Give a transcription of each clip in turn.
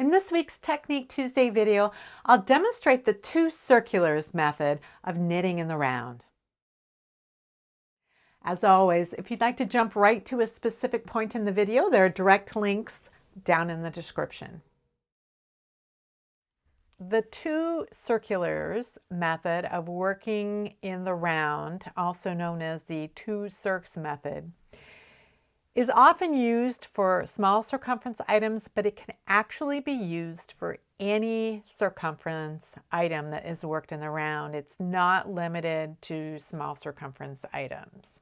In this week's Technique Tuesday video, I'll demonstrate the two circulars method of knitting in the round. As always, if you'd like to jump right to a specific point in the video, there are direct links down in the description. The two circulars method of working in the round, also known as the Two Circs method, is often used for small circumference items, but it can actually be used for any circumference item that is worked in the round. It's not limited to small circumference items.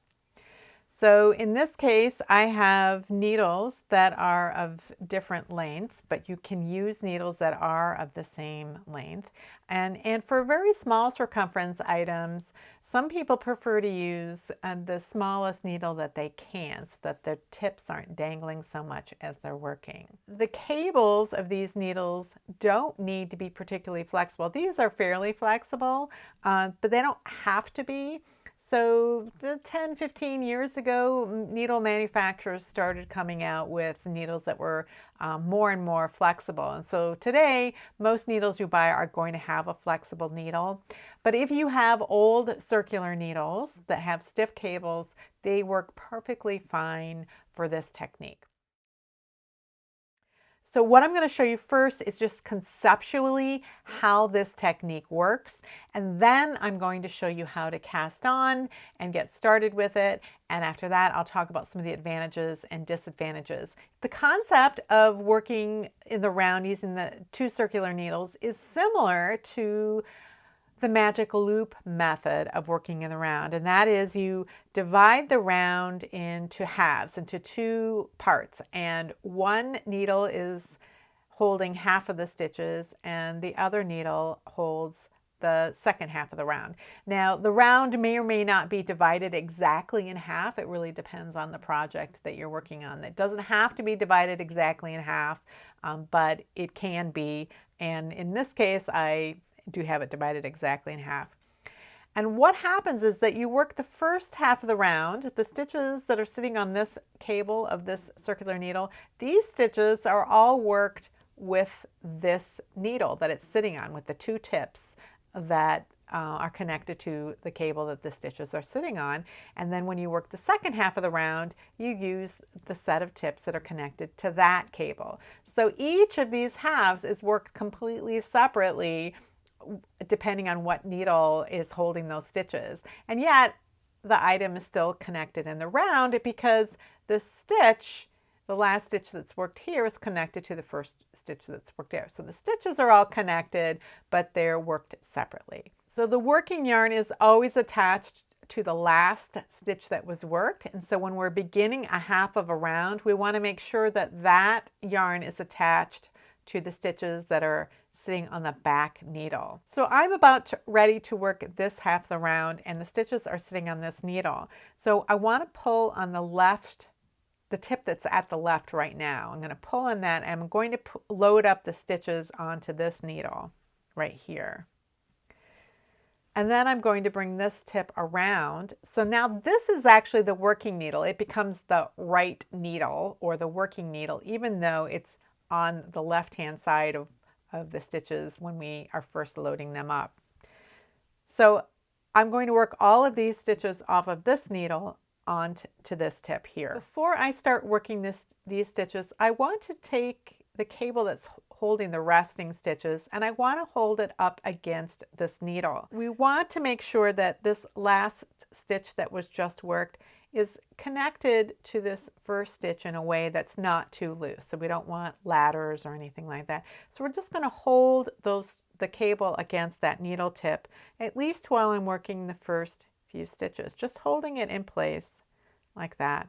So in this case, I have needles that are of different lengths, but you can use needles that are of the same length. And for very small circumference items, some people prefer to use the smallest needle that they can so that their tips aren't dangling so much as they're working. The cables of these needles don't need to be particularly flexible. These are fairly flexible, but they don't have to be. So 10, 15 years ago, needle manufacturers started coming out with needles that were more and more flexible. And so today, most needles you buy are going to have a flexible needle. But if you have old circular needles that have stiff cables, they work perfectly fine for this technique. So what I'm going to show you first is just conceptually how this technique works, and then I'm going to show you how to cast on and get started with it, and after that I'll talk about some of the advantages and disadvantages. The concept of working in the round using the two circular needles is similar to the magic loop method of working in the round, and that is you divide the round into halves, into two parts, and one needle is holding half of the stitches and the other needle holds the second half of the round. Now the round may or may not be divided exactly in half. It really depends on the project that you're working on. It doesn't have to be divided exactly in half, but it can be, and in this case I do have it divided exactly in half. And what happens is that you work the first half of the round, the stitches that are sitting on this cable of this circular needle, these stitches are all worked with this needle that it's sitting on, with the two tips that are connected to the cable that the stitches are sitting on. And then when you work the second half of the round, you use the set of tips that are connected to that cable. So each of these halves is worked completely separately depending on what needle is holding those stitches. And yet the item is still connected in the round because the stitch, the last stitch that's worked here, is connected to the first stitch that's worked there. So the stitches are all connected, but they're worked separately. So the working yarn is always attached to the last stitch that was worked. And so when we're beginning a half of a round, we want to make sure that that yarn is attached to the stitches that are sitting on the back needle. So I'm ready to work this half of the round, and the stitches are sitting on this needle. So I want to pull on the left, the tip that's at the left right now. I'm going to pull on that, and I'm going to load up the stitches onto this needle right here. And then I'm going to bring this tip around. So now this is actually the working needle. It becomes the right needle, or the working needle, even though it's on the left-hand side of the stitches when we are first loading them up. So I'm going to work all of these stitches off of this needle onto this tip here. Before I start working these stitches, I want to take the cable that's holding the resting stitches and I want to hold it up against this needle. We want to make sure that this last stitch that was just worked is connected to this first stitch in a way that's not too loose. So we don't want ladders or anything like that. So we're just going to hold the cable against that needle tip, at least while I'm working the first few stitches, just holding it in place like that.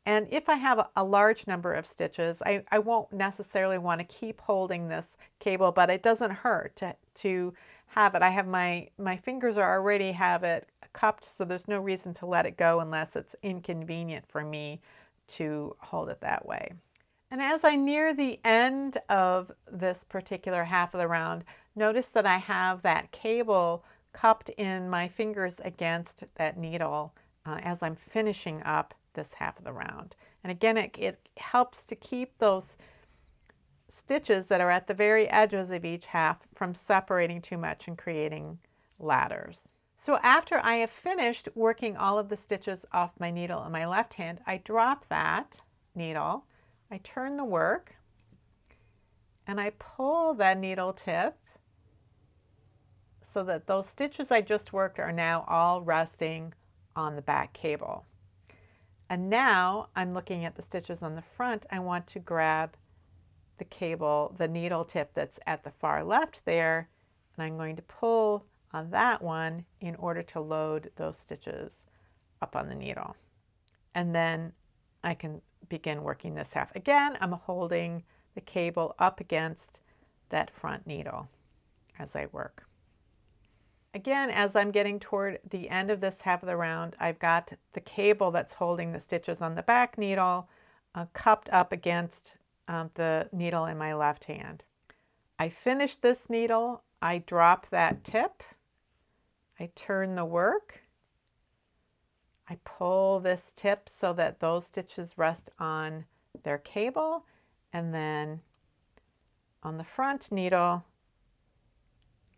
And if I have a large number of stitches, I won't necessarily want to keep holding this cable, but it doesn't hurt to have it. I have my fingers already have it cupped, so there's no reason to let it go unless it's inconvenient for me to hold it that way. And as I near the end of this particular half of the round, notice that I have that cable cupped in my fingers against that needle as I'm finishing up this half of the round. And again, it helps to keep those stitches that are at the very edges of each half from separating too much and creating ladders. So after I have finished working all of the stitches off my needle in my left hand, I drop that needle, I turn the work, and I pull that needle tip so that those stitches I just worked are now all resting on the back cable. And now I'm looking at the stitches on the front. I want to grab the cable, the needle tip that's at the far left there, and I'm going to pull on that one in order to load those stitches up on the needle. And then I can begin working this half. Again, I'm holding the cable up against that front needle as I work. Again, as I'm getting toward the end of this half of the round, I've got the cable that's holding the stitches on the back needle cupped up against the needle in my left hand. I finish this needle, I drop that tip, I turn the work, I pull this tip so that those stitches rest on their cable, and then on the front needle,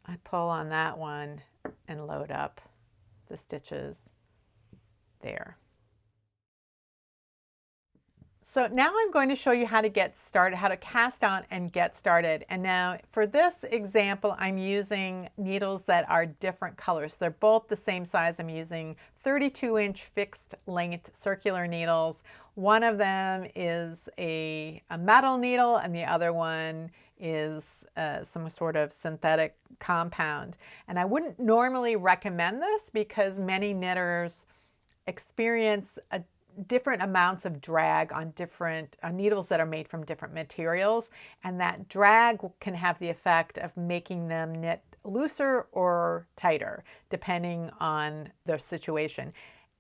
I pull on that one and load up the stitches there. So now I'm going to show you how to get started, how to cast on and get started. And now for this example, I'm using needles that are different colors. They're both the same size. I'm using 32-inch fixed length circular needles. One of them is a metal needle and the other one is some sort of synthetic compound. And I wouldn't normally recommend this because many knitters experience different amounts of drag on different needles that are made from different materials, and that drag can have the effect of making them knit looser or tighter depending on their situation.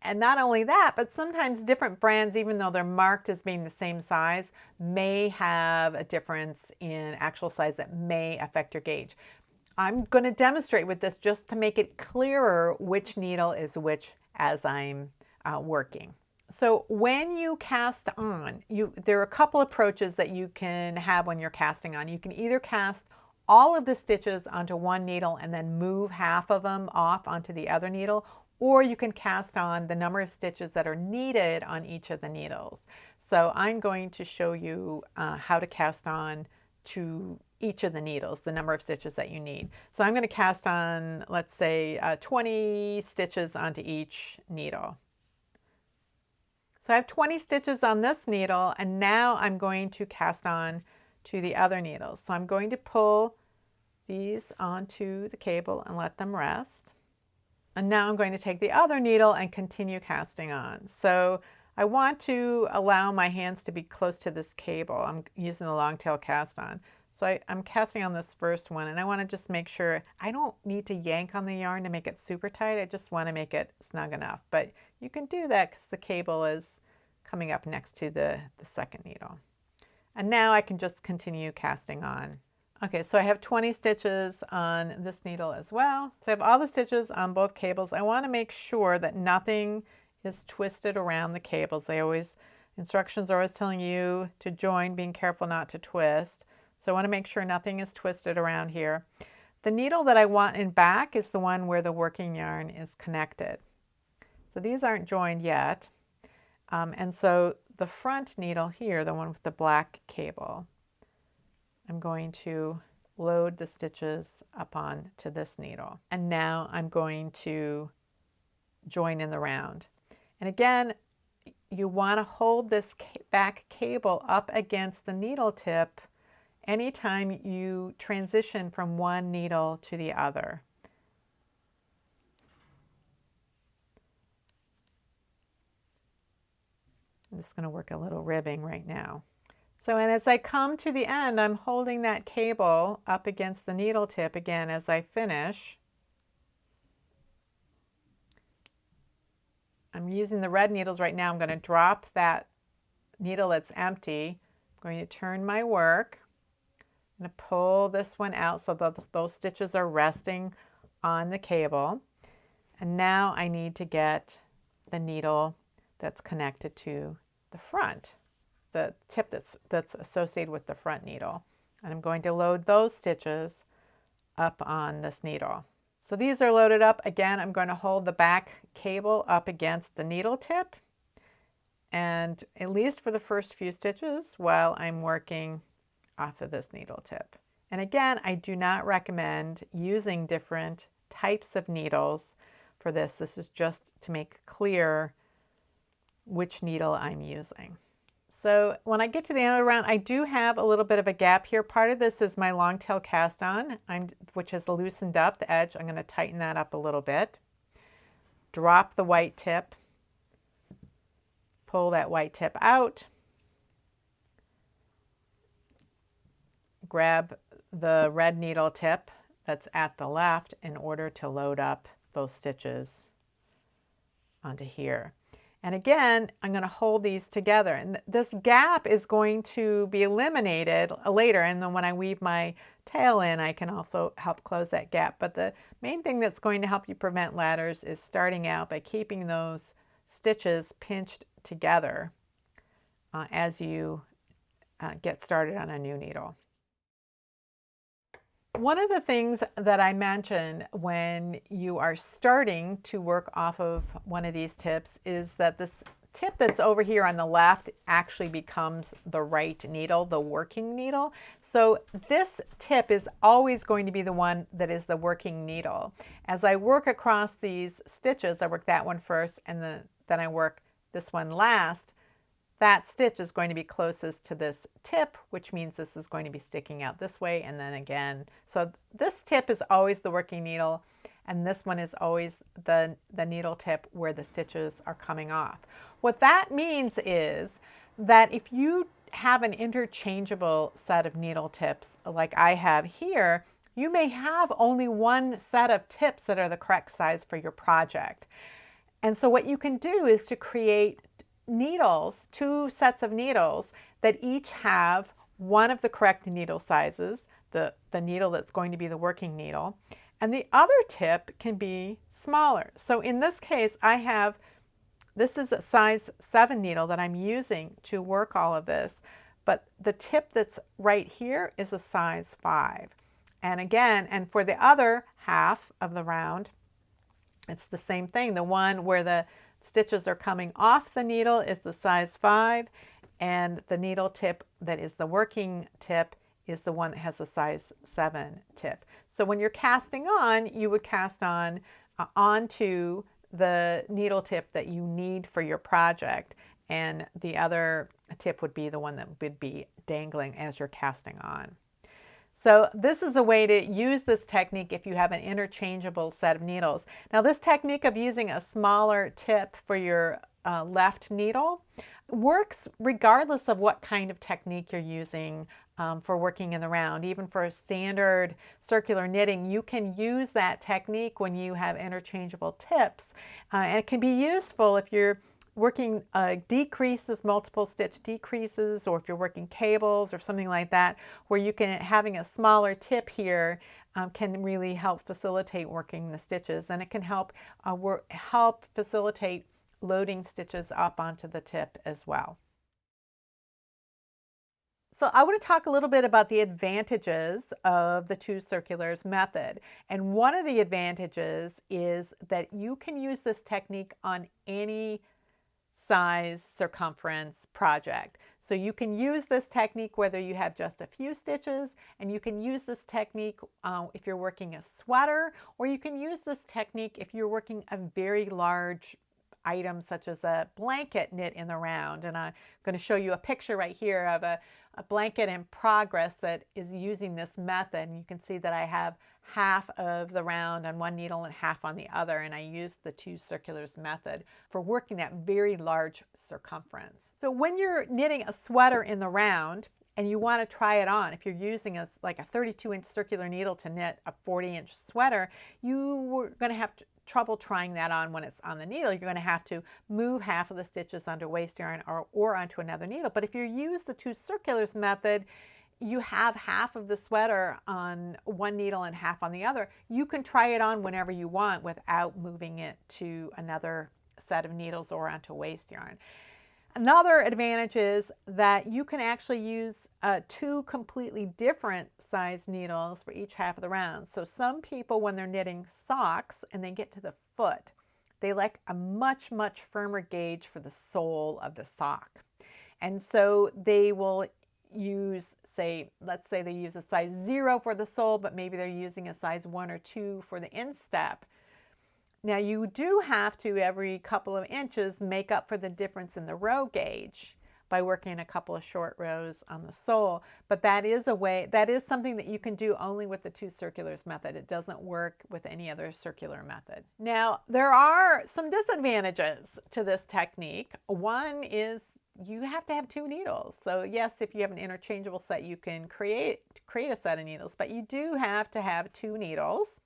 And not only that, but sometimes different brands, even though they're marked as being the same size, may have a difference in actual size that may affect your gauge. I'm going to demonstrate with this just to make it clearer which needle is which as I'm working. So when you cast on, there are a couple approaches that you can have when you're casting on. You can either cast all of the stitches onto one needle and then move half of them off onto the other needle, or you can cast on the number of stitches that are needed on each of the needles. So I'm going to show you how to cast on to each of the needles, the number of stitches that you need. So I'm going to cast on, let's say, 20 stitches onto each needle. So I have 20 stitches on this needle, and now I'm going to cast on to the other needles. So I'm going to pull these onto the cable and let them rest. And now I'm going to take the other needle and continue casting on. So I want to allow my hands to be close to this cable. I'm using the long tail cast on. So I'm casting on this first one, and I want to just make sure I don't need to yank on the yarn to make it super tight. I just want to make it snug enough. But you can do that because the cable is coming up next to the second needle. And now I can just continue casting on. Okay, so I have 20 stitches on this needle as well. So I have all the stitches on both cables. I want to make sure that nothing is twisted around the cables. Instructions are always telling you to join, being careful not to twist. So I want to make sure nothing is twisted around here. The needle that I want in back is the one where the working yarn is connected. So these aren't joined yet. And so the front needle here, the one with the black cable, I'm going to load the stitches up on to this needle. And now I'm going to join in the round. And again, you want to hold this back cable up against the needle tip anytime you transition from one needle to the other. I'm just going to work a little ribbing right now. So, and as I come to the end, I'm holding that cable up against the needle tip again as I finish. I'm using the red needles right now. I'm going to drop that needle that's empty. I'm going to turn my work. I'm going to pull this one out so that those stitches are resting on the cable. And now I need to get the needle that's connected to the front, the tip that's associated with the front needle. And I'm going to load those stitches up on this needle. So these are loaded up. Again, I'm going to hold the back cable up against the needle tip, and at least for the first few stitches while I'm working off of this needle tip. And again, I do not recommend using different types of needles for this. This is just to make clear which needle I'm using. So when I get to the end of the round, I do have a little bit of a gap here. Part of this is my long tail cast on, which has loosened up the edge. I'm going to tighten that up a little bit. Drop the white tip. Pull that white tip out. Grab the red needle tip that's at the left in order to load up those stitches onto here. And again, I'm going to hold these together. And this gap is going to be eliminated later. And then when I weave my tail in, I can also help close that gap. But the main thing that's going to help you prevent ladders is starting out by keeping those stitches pinched together as you get started on a new needle. One of the things that I mentioned when you are starting to work off of one of these tips is that this tip that's over here on the left actually becomes the right needle, the working needle. So this tip is always going to be the one that is the working needle. As I work across these stitches, I work that one first and then I work this one last. That stitch is going to be closest to this tip, which means this is going to be sticking out this way and then again. So this tip is always the working needle, and this one is always the needle tip where the stitches are coming off. What that means is that if you have an interchangeable set of needle tips like I have here, you may have only one set of tips that are the correct size for your project. And so what you can do is to create needles, two sets of needles that each have one of the correct needle sizes, the needle that's going to be the working needle, and the other tip can be smaller. So in this case, this is a size 7 needle that I'm using to work all of this, but the tip that's right here is a size 5. And again, and for the other half of the round, it's the same thing. The one where the stitches are coming off the needle is the size 5, and the needle tip that is the working tip is the one that has a size 7 tip. So when you're casting on, you would cast on onto the needle tip that you need for your project, and the other tip would be the one that would be dangling as you're casting on. So this is a way to use this technique if you have an interchangeable set of needles. Now this technique of using a smaller tip for your left needle works regardless of what kind of technique you're using for working in the round. Even for a standard circular knitting, you can use that technique when you have interchangeable tips. And it can be useful if you're working decreases, multiple stitch decreases, or if you're working cables or something like that, where you can, having a smaller tip here can really help facilitate working the stitches, and it can help facilitate loading stitches up onto the tip as well. So I want to talk a little bit about the advantages of the two circulars method. And one of the advantages is that you can use this technique on any size circumference project. So you can use this technique whether you have just a few stitches, and you can use this technique if you're working a sweater, or you can use this technique if you're working a very large item such as a blanket knit in the round. And I'm going to show you a picture right here of a blanket in progress that is using this method. And you can see that I have half of the round on one needle and half on the other, and I used the two circulars method for working that very large circumference. So when you're knitting a sweater in the round and you want to try it on, if you're using like a 32-inch circular needle to knit a 40-inch sweater, you're going to have trouble trying that on when it's on the needle. You're going to have to move half of the stitches onto waste yarn or onto another needle. But if you use the two circulars method, you have half of the sweater on one needle and half on the other. You can try it on whenever you want without moving it to another set of needles or onto waste yarn. Another advantage is that you can actually use two completely different size needles for each half of the round. So some people, when they're knitting socks and they get to the foot, they like a much, much firmer gauge for the sole of the sock. And so they will use, say, let's say they use a size 0 for the sole, but maybe they're using a size 1 or 2 for the instep. Now you do have to, every couple of inches, make up for the difference in the row gauge by working a couple of short rows on the sole. But that is a way, that is something that you can do only with the 2 circulars method. It doesn't work with any other circular method. Now, there are some disadvantages to this technique. One is you have to have 2 needles. So yes, if you have an interchangeable set, you can create a set of needles, but you do have to have 2 needles.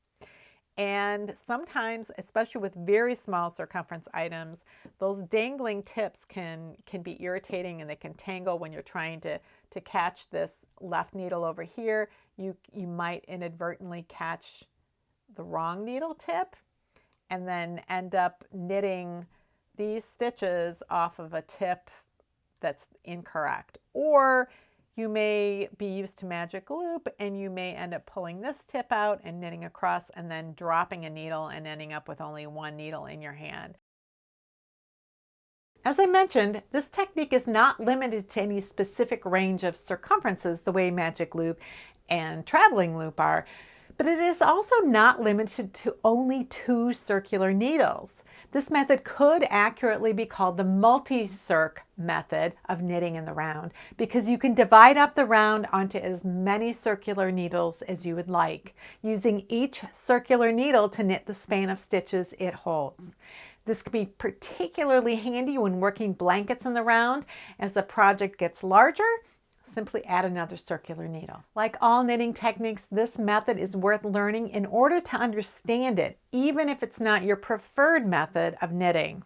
And sometimes, especially with very small circumference items, those dangling tips can be irritating, and they can tangle when you're trying to catch this left needle over here. You might inadvertently catch the wrong needle tip and then end up knitting these stitches off of a tip that's incorrect. Or you may be used to magic loop and you may end up pulling this tip out and knitting across and then dropping a needle and ending up with only 1 needle in your hand. As I mentioned, this technique is not limited to any specific range of circumferences the way magic loop and traveling loop are, but it is also not limited to only 2 circular needles. This method could accurately be called the multi-circ method of knitting in the round, because you can divide up the round onto as many circular needles as you would like, using each circular needle to knit the span of stitches it holds. This can be particularly handy when working blankets in the round. As the project gets larger, simply add another circular needle. Like all knitting techniques, this method is worth learning in order to understand it, even if it's not your preferred method of knitting.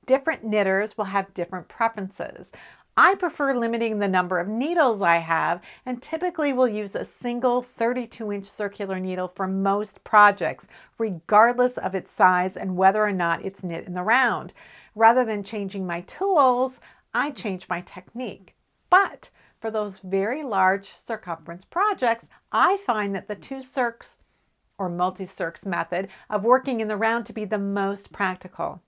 Different knitters will have different preferences. I prefer limiting the number of needles I have, and typically will use a single 32-inch circular needle for most projects, regardless of its size and whether or not it's knit in the round. Rather than changing my tools, I change my technique. But for those very large circumference projects, I find that the 2 circs or multi-circs method of working in the round to be the most practical.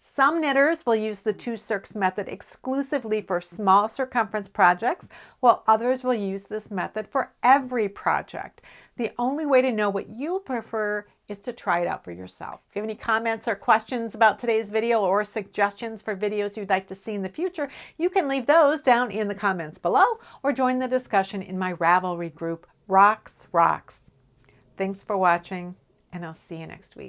Some knitters will use the 2 circs method exclusively for small circumference projects, while others will use this method for every project. The only way to know what you prefer is to try it out for yourself. If you have any comments or questions about today's video or suggestions for videos you'd like to see in the future, you can leave those down in the comments below or join the discussion in my Ravelry group, Rocks. Thanks for watching, and I'll see you next week.